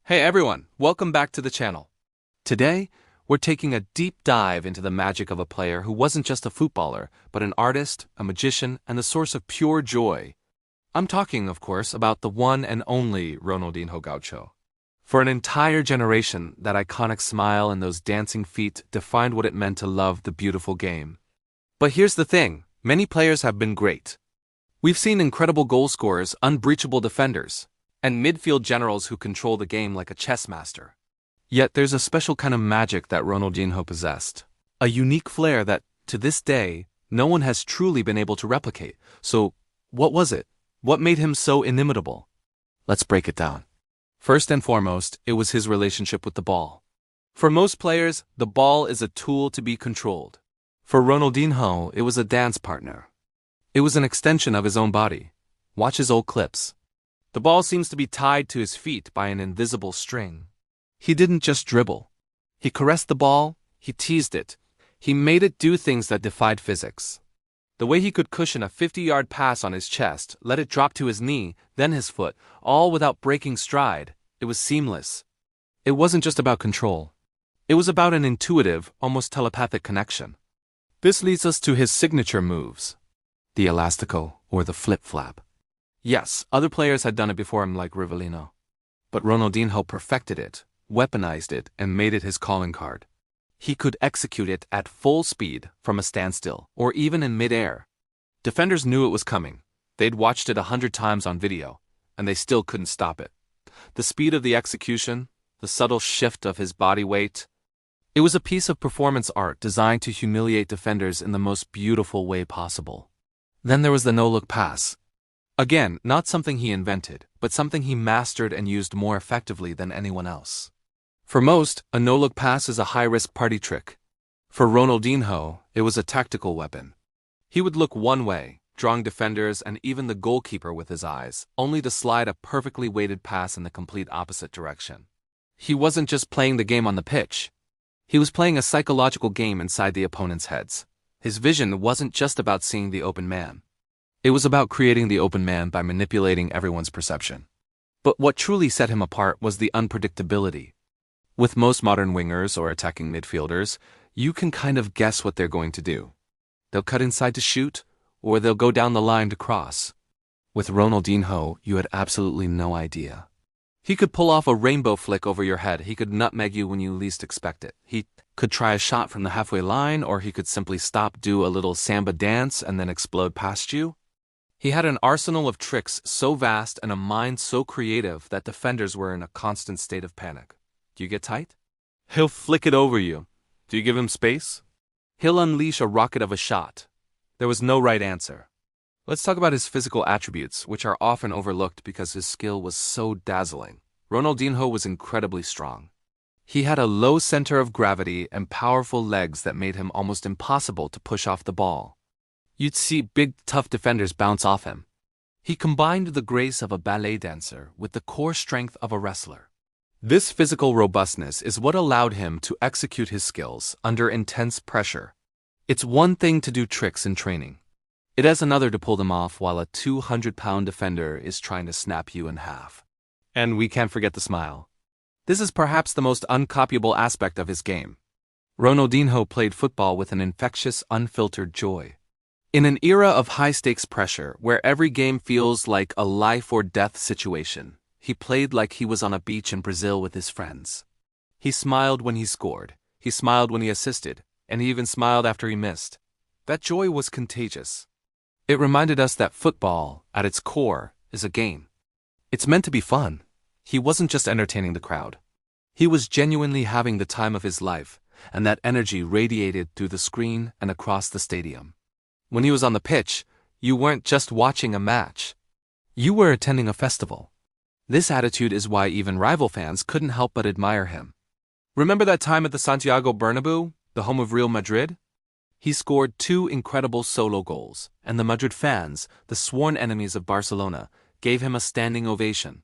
Hey everyone, welcome back to the channel. Today, we're taking a deep dive into the magic of a player who wasn't just a footballer, but an artist, a magician, and the source of pure joy. I'm talking, of course, about the one and only Ronaldinho Gaucho. For an entire generation, that iconic smile and those dancing feet defined what it meant to love the beautiful game. But here's the thing, many players have been great. We've seen incredible goal scorers, unbreachable defenders, and midfield generals who control the game like a chess master. Yet there's a special kind of magic that Ronaldinho possessed. A unique flair that, to this day, no one has truly been able to replicate. So, what was it? What made him so inimitable? Let's break it down. First and foremost, it was his relationship with the ball. For most players, the ball is a tool to be controlled. For Ronaldinho, it was a dance partner. It was an extension of his own body. Watch his old clips. The ball seems to be tied to his feet by an invisible string. He didn't just dribble. He caressed the ball, he teased it, he made it do things that defied physics. The way he could cushion a 50-yard pass on his chest, let it drop to his knee, then his foot, all without breaking stride, it was seamless. It wasn't just about control. It was about an intuitive, almost telepathic connection. This leads us to his signature moves. The elastico, or the flip-flap. Yes, other players had done it before him like Rivellino. But Ronaldinho perfected it, weaponized it, and made it his calling card. He could execute it at full speed from a standstill, or even in mid-air. Defenders knew it was coming. They'd watched it 100 times on video, and they still couldn't stop it. The speed of the execution, the subtle shift of his body weight. It was a piece of performance art designed to humiliate defenders in the most beautiful way possible. Then there was the no-look pass. Again, not something he invented, but something he mastered and used more effectively than anyone else. For most, a no-look pass is a high-risk party trick. For Ronaldinho, it was a tactical weapon. He would look one way, drawing defenders and even the goalkeeper with his eyes, only to slide a perfectly weighted pass in the complete opposite direction. He wasn't just playing the game on the pitch. He was playing a psychological game inside the opponent's heads. His vision wasn't just about seeing the open man. It was about creating the open man by manipulating everyone's perception. But what truly set him apart was the unpredictability. With most modern wingers or attacking midfielders, you can kind of guess what they're going to do. They'll cut inside to shoot, or they'll go down the line to cross. With Ronaldinho, you had absolutely no idea. He could pull off a rainbow flick over your head, he could nutmeg you when you least expect it. He could try a shot from the halfway line, or he could simply stop, do a little samba dance, and then explode past you. He had an arsenal of tricks so vast and a mind so creative that defenders were in a constant state of panic. Do you get tight? He'll flick it over you. Do you give him space? He'll unleash a rocket of a shot. There was no right answer. Let's talk about his physical attributes, which are often overlooked because his skill was so dazzling. Ronaldinho was incredibly strong. He had a low center of gravity and powerful legs that made him almost impossible to push off the ball. You'd see big, tough defenders bounce off him. He combined the grace of a ballet dancer with the core strength of a wrestler. This physical robustness is what allowed him to execute his skills under intense pressure. It's one thing to do tricks in training. It is another to pull them off while a 200-pound defender is trying to snap you in half. And we can't forget the smile. This is perhaps the most uncopyable aspect of his game. Ronaldinho played football with an infectious, unfiltered joy. In an era of high-stakes pressure, where every game feels like a life-or-death situation, he played like he was on a beach in Brazil with his friends. He smiled when he scored, he smiled when he assisted, and he even smiled after he missed. That joy was contagious. It reminded us that football, at its core, is a game. It's meant to be fun. He wasn't just entertaining the crowd. He was genuinely having the time of his life, and that energy radiated through the screen and across the stadium. When he was on the pitch, you weren't just watching a match. You were attending a festival. This attitude is why even rival fans couldn't help but admire him. Remember that time at the Santiago Bernabeu, the home of Real Madrid? He scored 2 incredible solo goals, and the Madrid fans, the sworn enemies of Barcelona, gave him a standing ovation.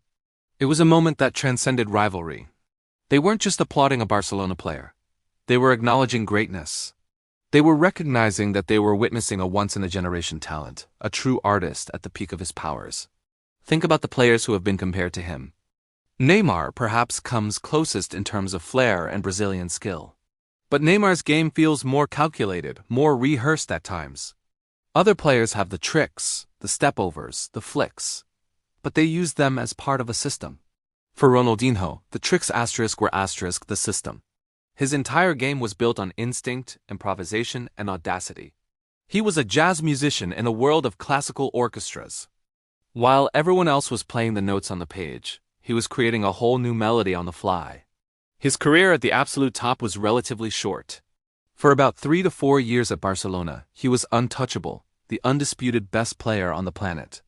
It was a moment that transcended rivalry. They weren't just applauding a Barcelona player. They were acknowledging greatness. They were recognizing that they were witnessing a once-in-a-generation talent, a true artist at the peak of his powers. Think about the players who have been compared to him. Neymar perhaps comes closest in terms of flair and Brazilian skill. But Neymar's game feels more calculated, more rehearsed at times. Other players have the tricks, the step-overs, the flicks, but they use them as part of a system. For Ronaldinho, the tricks were the system. His entire game was built on instinct, improvisation, and audacity. He was a jazz musician in a world of classical orchestras. While everyone else was playing the notes on the page, he was creating a whole new melody on the fly. His career at the absolute top was relatively short. For about 3 to 4 years at Barcelona, he was untouchable, the undisputed best player on the planet.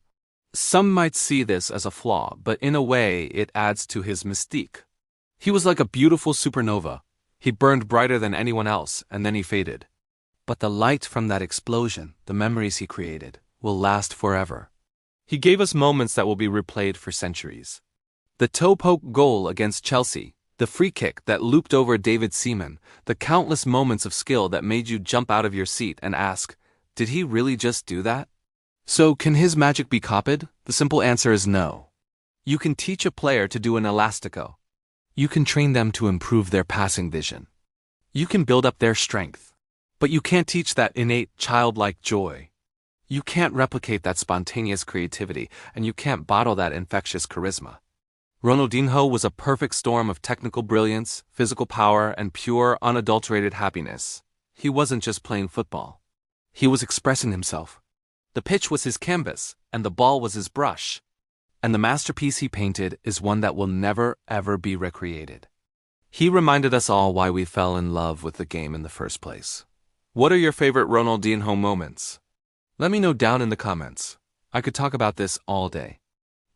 Some might see this as a flaw, but in a way it adds to his mystique. He was like a beautiful supernova. He burned brighter than anyone else, and then he faded. But the light from that explosion, the memories he created, will last forever. He gave us moments that will be replayed for centuries. The toe-poke goal against Chelsea, the free kick that looped over David Seaman, the countless moments of skill that made you jump out of your seat and ask, did he really just do that? So, can his magic be copied? The simple answer is no. You can teach a player to do an elastico. You can train them to improve their passing vision. You can build up their strength. But you can't teach that innate, childlike joy. You can't replicate that spontaneous creativity, and you can't bottle that infectious charisma. Ronaldinho was a perfect storm of technical brilliance, physical power, and pure, unadulterated happiness. He wasn't just playing football. He was expressing himself. The pitch was his canvas, and the ball was his brush. And the masterpiece he painted is one that will never, ever be recreated. He reminded us all why we fell in love with the game in the first place. What are your favorite Ronaldinho moments? Let me know down in the comments. I could talk about this all day.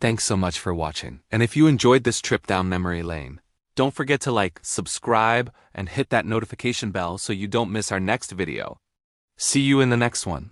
Thanks so much for watching, and if you enjoyed this trip down memory lane, don't forget to like, subscribe, and hit that notification bell so you don't miss our next video. See you in the next one.